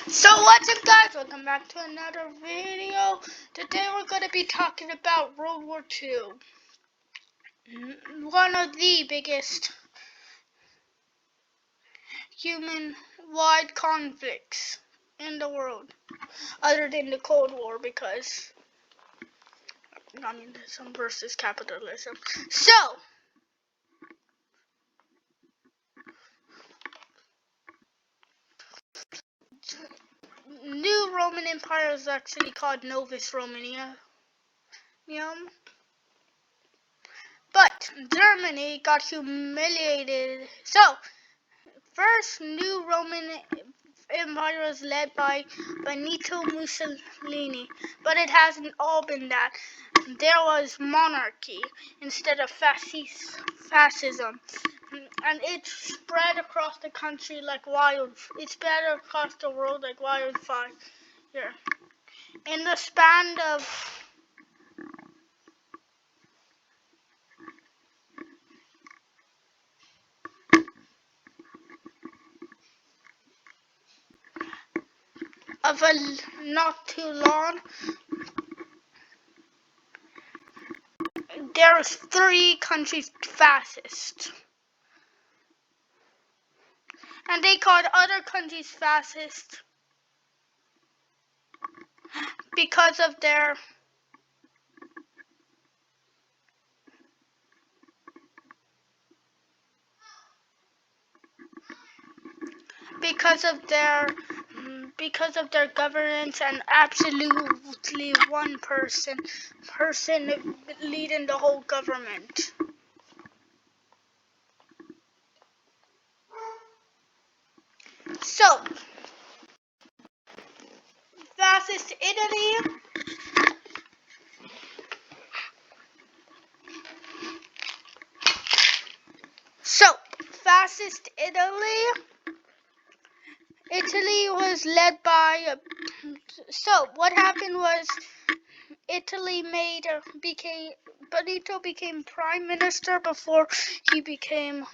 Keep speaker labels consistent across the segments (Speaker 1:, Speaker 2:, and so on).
Speaker 1: So what's up guys, welcome back to another video. Today we're going to be talking about World War II. One of the biggest human-wide conflicts in the world. Other than the Cold War, because communism versus capitalism. So, new Roman Empire is actually called Novus Romanium. But Germany got humiliated. So, first new Roman Empire was led by Benito Mussolini, but it hasn't all been that. There was monarchy instead of fascism, and it spread across the country like It spread across the world like wildfire. In the span of not too long, there was 3 countries fascist. And they called other countries fascist because of their governance, and absolutely one person leading the whole government. So, fascist Italy. Italy was led by. So what happened was Benito became prime minister before he became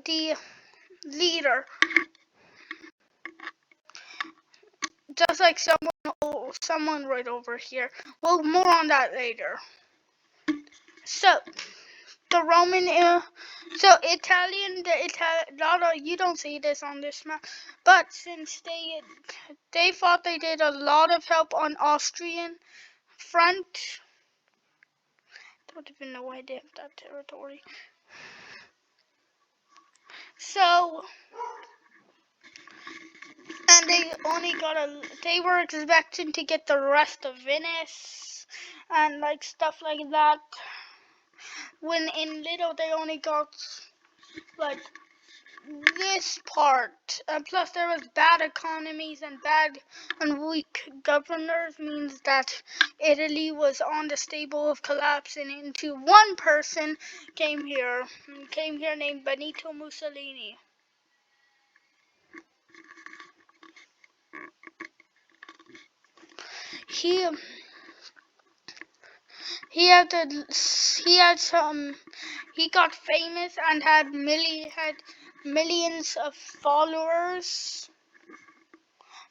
Speaker 1: the leader. Just like someone right over here. Well, more on that later. So the Roman, you don't see this on this map, but since they thought they did a lot of help on Austrian front, don't even know why they have that territory. So, and they were expecting to get the rest of Venice and like stuff like that. When in little they only got like this part, and plus there was bad economies and weak governors, means that Italy was on the stable of collapsing into one person came here named Benito Mussolini. He got famous and had millions of followers.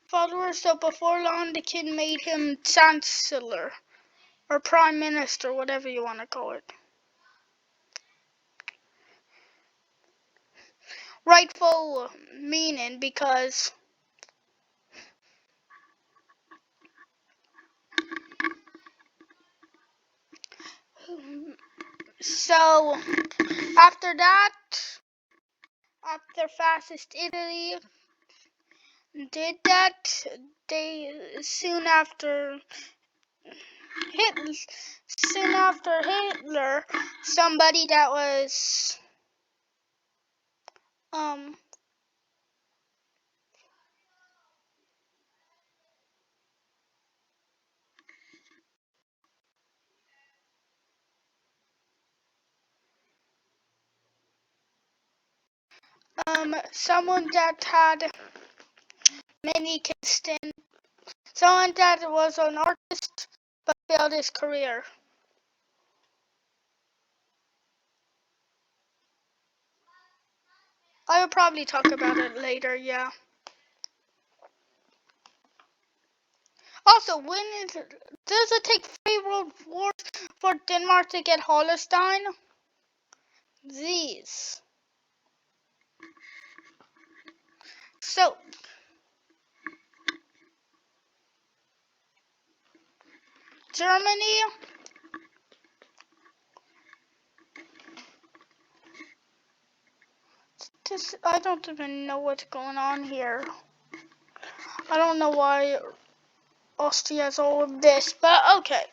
Speaker 1: So before long the king made him chancellor or prime minister, whatever you want to call it. Rightful meaning, because so after fascist Italy did that, they soon after Hitler, somebody that was someone that had many kids, someone that was an artist but failed his career. I will probably talk about it later, yeah. Also, does it take 3 world wars for Denmark to get Holstein? These. So, Germany, I don't even know what's going on here. I don't know why Austria has all of this, but okay.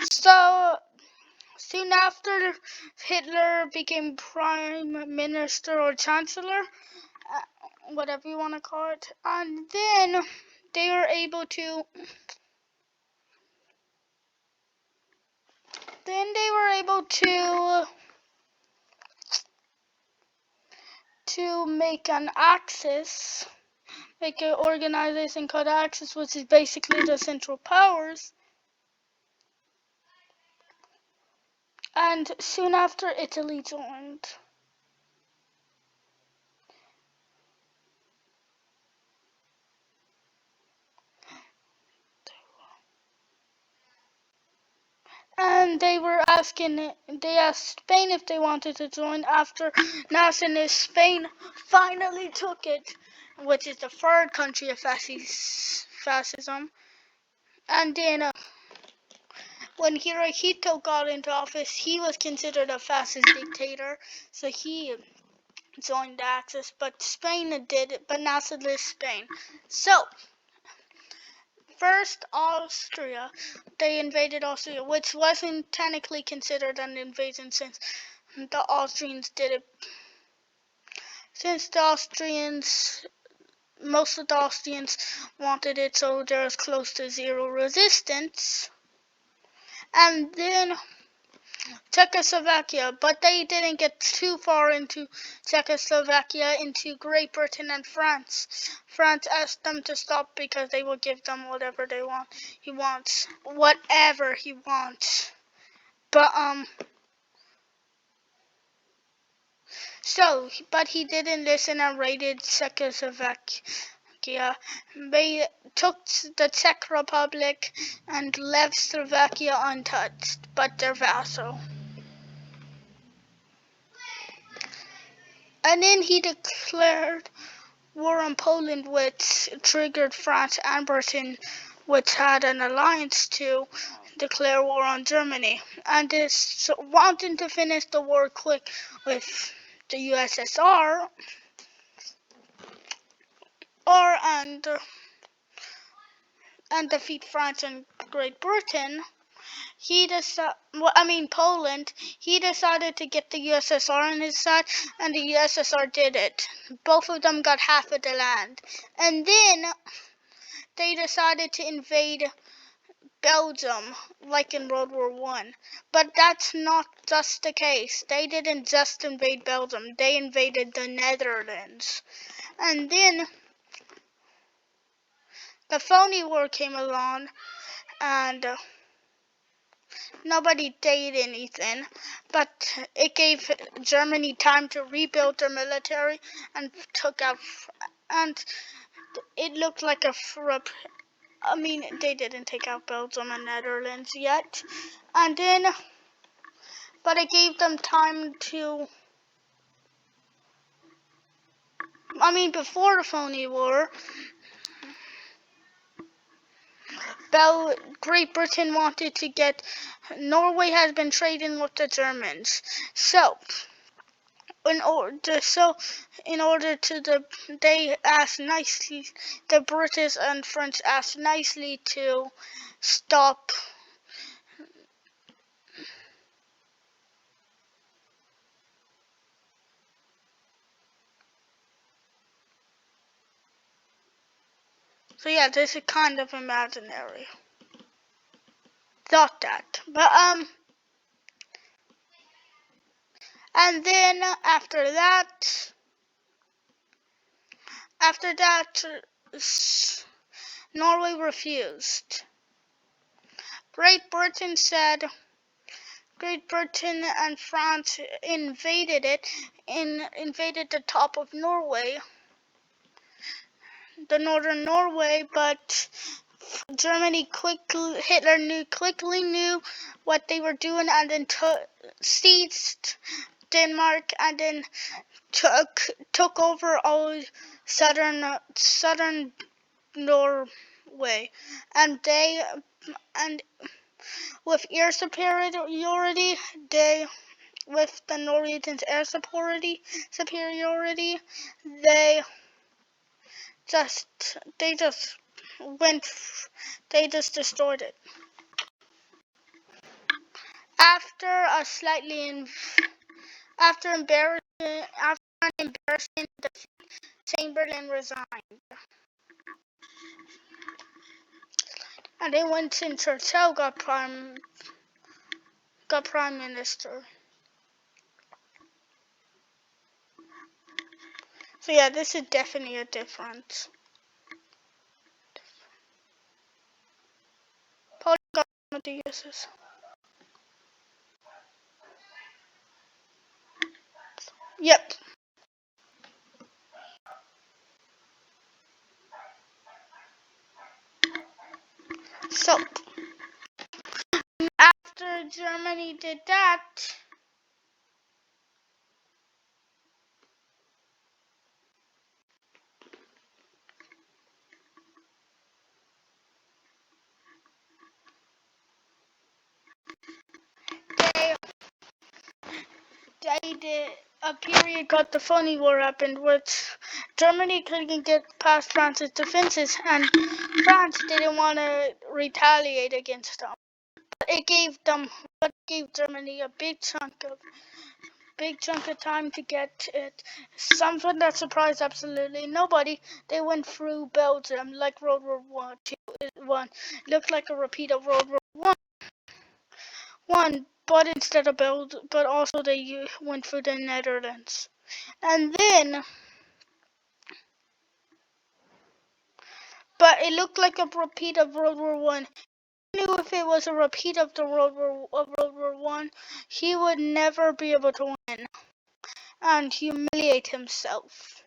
Speaker 1: So, soon after Hitler became prime minister or chancellor, whatever you want to call it, and then they were able to make an axis, make an organization called Axis, which is basically the Central Powers. And soon after, Italy joined. And they asked Spain if they wanted to join after nationalist Spain finally took it, which is the third country of fascism. And then when Hirohito got into office, he was considered a fascist dictator, so he joined the Axis, but Spain did it, but nationalist Spain. So, first Austria, they invaded Austria, which wasn't technically considered an invasion since the Austrians did it. Since most of the Austrians wanted it, so there was close to zero resistance. And then Czechoslovakia, but they didn't get too far into Czechoslovakia, into Great Britain and France. France asked them to stop because they will give them whatever they want. He wants whatever he wants. But but he didn't listen and raided Czechoslovakia. They took the Czech Republic and left Slovakia untouched, but their vassal. And then he declared war on Poland, which triggered France and Britain, which had an alliance to declare war on Germany. And this wanting to finish the war quick with the USSR and defeat France and Great Britain, Poland, he decided to get the USSR on his side, and the USSR did it. Both of them got half of the land. And then they decided to invade Belgium, like in World War I. But that's not just the case. They didn't just invade Belgium. They invaded the Netherlands. And then the phony war came along, and nobody did anything, but it gave Germany time to rebuild their military and and it looked like they didn't take out Belgium and Netherlands yet, and then, but it gave them time to, before the phony war, Great Britain wanted to get, Norway has been trading with the Germans, so they asked nicely, the British and French asked nicely to stop So yeah, this is kind of imaginary. Thought that. But and then after that Norway refused. Great Britain said Great Britain and France invaded the top of Norway, the northern Norway, but Hitler quickly knew what they were doing, and then seized Denmark, and then took over all southern Norway, and with air superiority, with the Norwegians' air superiority, they just went, they just destroyed it. After an embarrassing defeat, Chamberlain resigned, and then Winston Churchill got prime minister. So yeah, this is definitely a difference. Paul got some of the uses. Yep. So after Germany did that, they did a period called the Phony War happened, which Germany couldn't get past France's defenses, and France didn't want to retaliate against them. But it gave Germany a big chunk of time to get it. Something that surprised absolutely nobody. They went through Belgium like World War One. Looked like a repeat of World War One, but instead of but also they went through the Netherlands, and then. But it looked like a repeat of World War One. He knew if it was a repeat of World War One, he would never be able to win and humiliate himself.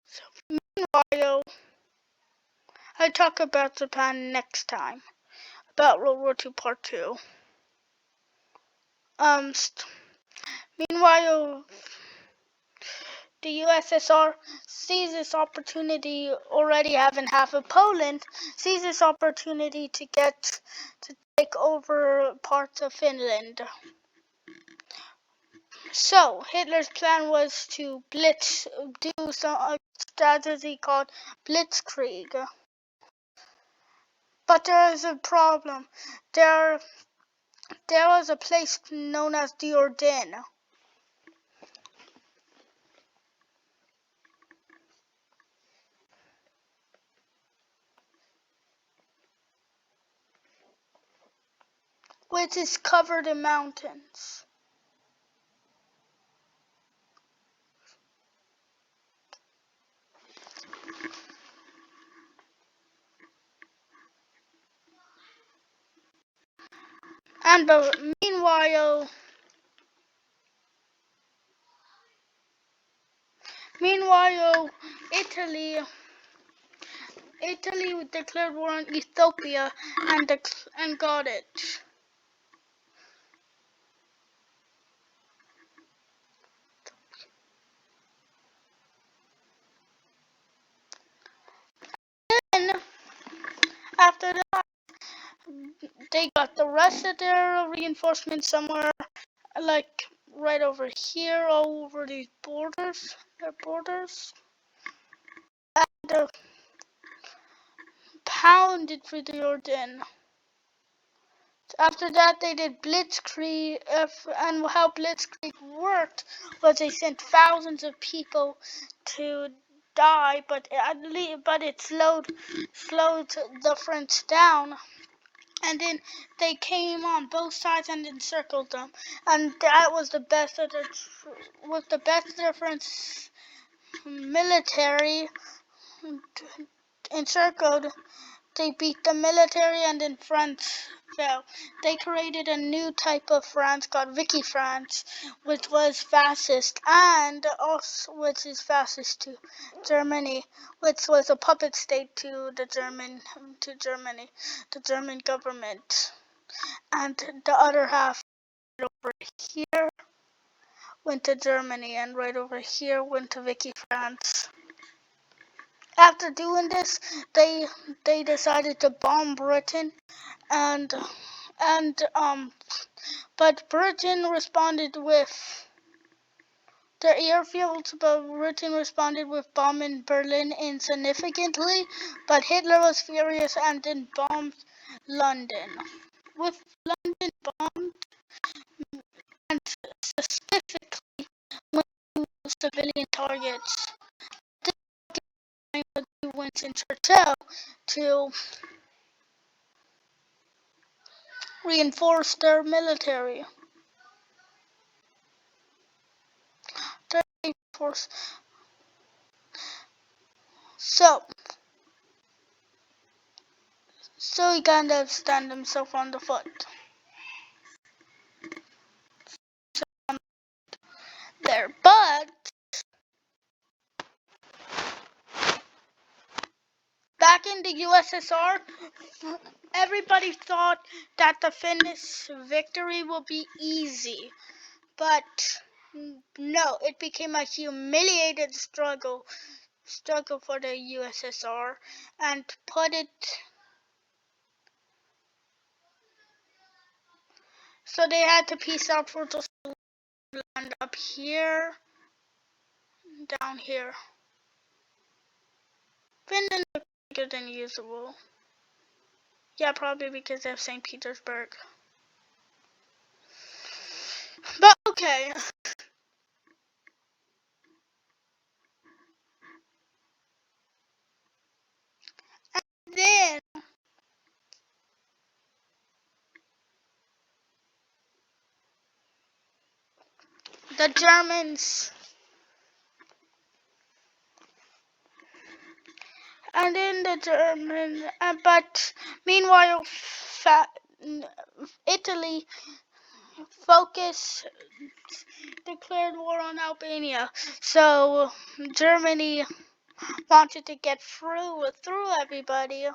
Speaker 1: So, meanwhile, I talk about Japan next time, about World War II Part 2. Meanwhile, the USSR sees this opportunity, already having half of Poland, sees this opportunity to take over parts of Finland. So Hitler's plan was to do a strategy called Blitzkrieg. But there is a problem. There was a place known as the Ardennes, which is covered in mountains. And meanwhile, Italy declared war on Ethiopia and got it. Then after that, they got the rest of their reinforcements somewhere, like right over here, all over these borders, and pounded through the Ardennes. After that, they did Blitzkrieg, and how Blitzkrieg worked was they sent thousands of people to die, but it slowed the French down. And then they came on both sides and encircled them, and that was the best of the French military encircled They beat the military, and then France fell. They created a new type of France called Vicky France, which was fascist, and also which is fascist to Germany, which was a puppet state to Germany, the German government. And the other half over here went to Germany, and right over here went to Vicky France. After doing this, they decided to bomb Britain, and but Britain responded with their airfields, but Britain responded with bombing Berlin insignificantly. But Hitler was furious and then bombed London. With London bombed, and specifically civilian targets, this gave Winston Churchill to reinforce their military. So he kind of stand himself on the foot. There, but back in the USSR, everybody thought that the Finnish victory would be easy, but no, it became a humiliated struggle for the USSR, and so they had to peace out for just land up here, down here. Finland is bigger than usual. Yeah, probably because they have St. Petersburg. But okay. And then the Germans. And then the German, but meanwhile, Italy declared war on Albania. So Germany wanted to get through everybody.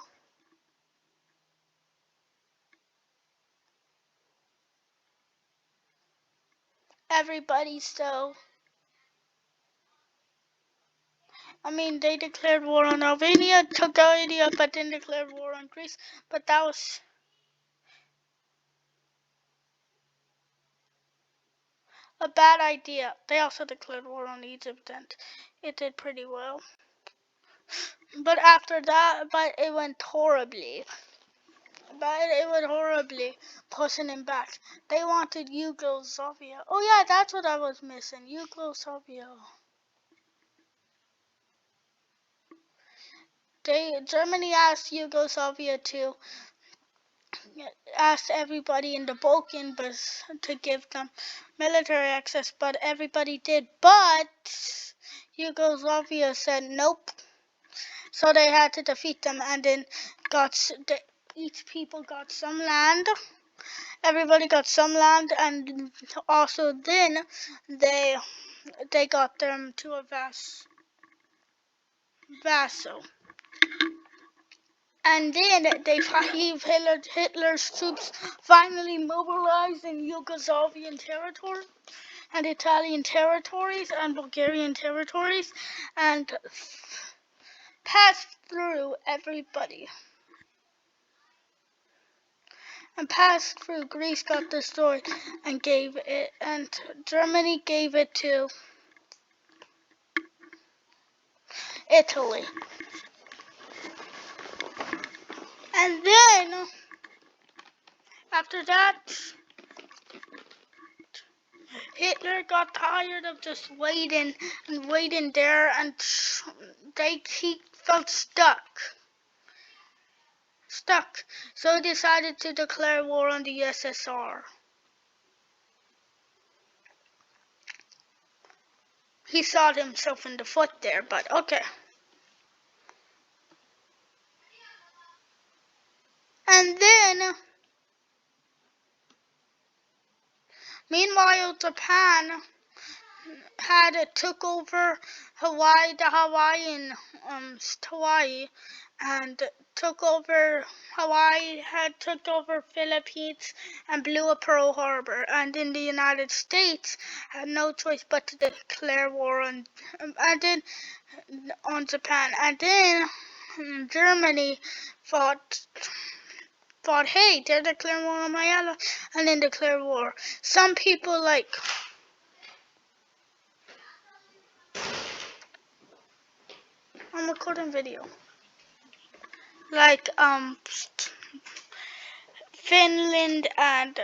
Speaker 1: So I mean, they declared war on Albania, took Albania, but then declared war on Greece. But that was a bad idea. They also declared war on Egypt, and it did pretty well. But after that, it went horribly. Pushing him back. They wanted Yugoslavia. Oh yeah, that's what I was missing. Yugoslavia. Germany asked Yugoslavia to ask everybody in the Balkans to give them military access, but everybody did. But Yugoslavia said nope. So they had to defeat them, and then each people got some land. Everybody got some land, and also then they got them to a vassal. And then Hitler's troops finally mobilized in Yugoslavian territory and Italian territories and Bulgarian territories, and passed through everybody. And passed through. Greece got destroyed, and Germany gave it to Italy. And then after that, Hitler got tired of just waiting there, and he felt stuck. So he decided to declare war on the USSR. He shot himself in the foot there, but okay. And then, meanwhile, Japan had took over Hawaii, the Hawaiian Hawaii, and took over Hawaii, had took over Philippines and blew up Pearl Harbor, and in the United States had no choice but to declare war on Japan, and then Germany thought, hey, they're declaring war on my ally, and then declare war. Some people I'm recording video. Finland and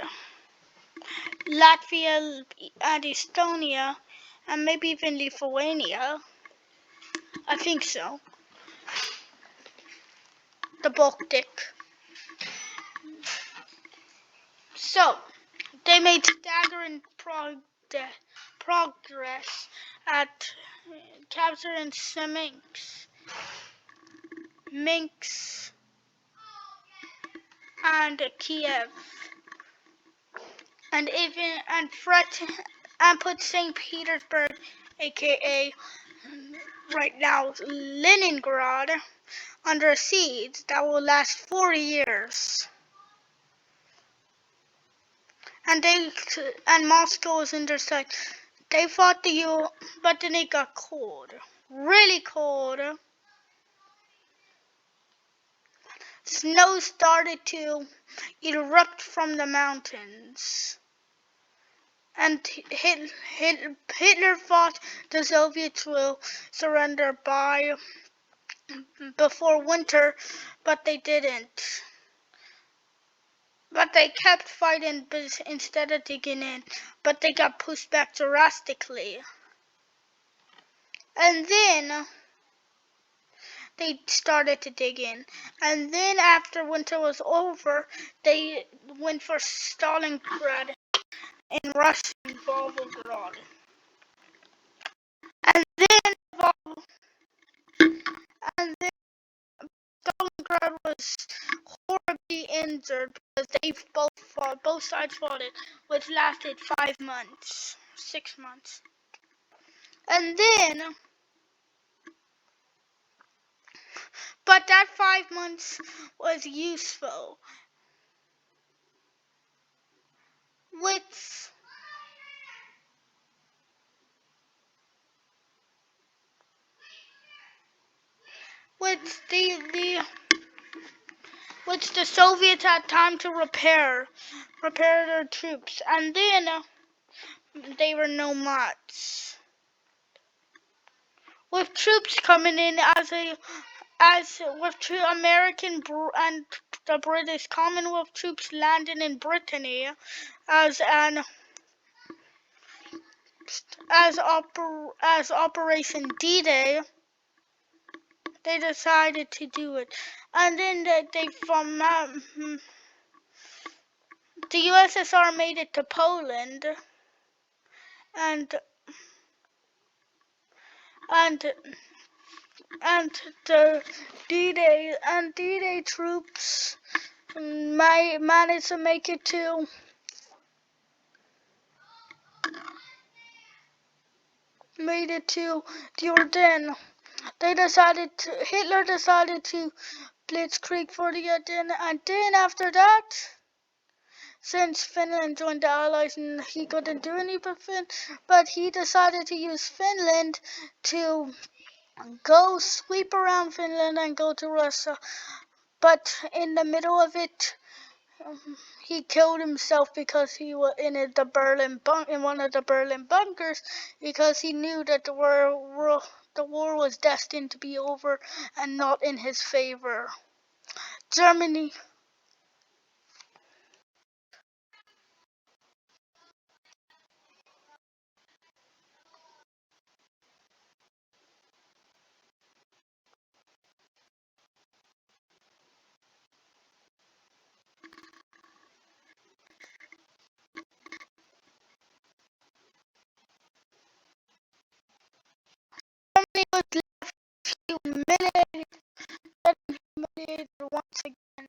Speaker 1: Latvia and Estonia and maybe even Lithuania. I think so. The Baltic. So, they made staggering progress at capturing Minsk and Kiev, and put St. Petersburg, aka right now Leningrad, under siege that will last 40 years. And Moscow was in their sight. They fought but then it got cold, really cold. Snow started to erupt from the mountains, and Hitler thought the Soviets will surrender before winter, but they didn't. But they kept fighting instead of digging in, but they got pushed back drastically. And then they started to dig in. And then after winter was over, they went for Stalingrad in Russian Volgograd. And then Stalingrad was horribly injured because both sides fought it, which lasted 6 months. And then, but that 5 months was useful. Which the Soviets had time to repair their troops, and then they were no match. With troops coming in with American and the British Commonwealth troops landing in Brittany as Operation D-Day, they decided to do it, and then the USSR made it to Poland, and the D-Day troops managed to make it to the Ardennes. Hitler decided to Blitzkrieg for the Ardennes, and then after that, since Finland joined the Allies and he couldn't do anything, but he decided to use Finland to go sweep around Finland and go to Russia. But in the middle of it, he killed himself because he was in one of the Berlin bunkers, because he knew that the war was destined to be over and not in his favor. Germany. Germany was left humiliated once again.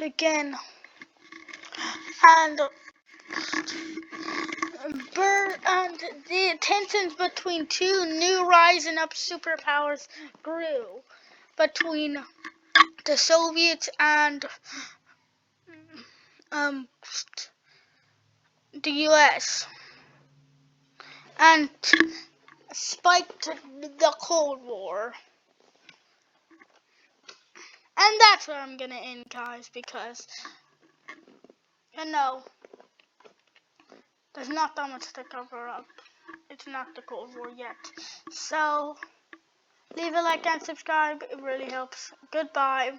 Speaker 1: again. And the tensions between two new rising up superpowers grew between the Soviets and the US, and spiked the Cold War. And that's where I'm gonna end, guys, because there's not that much to cover up. It's not the Cold War yet. So leave a like and subscribe, it really helps. Goodbye.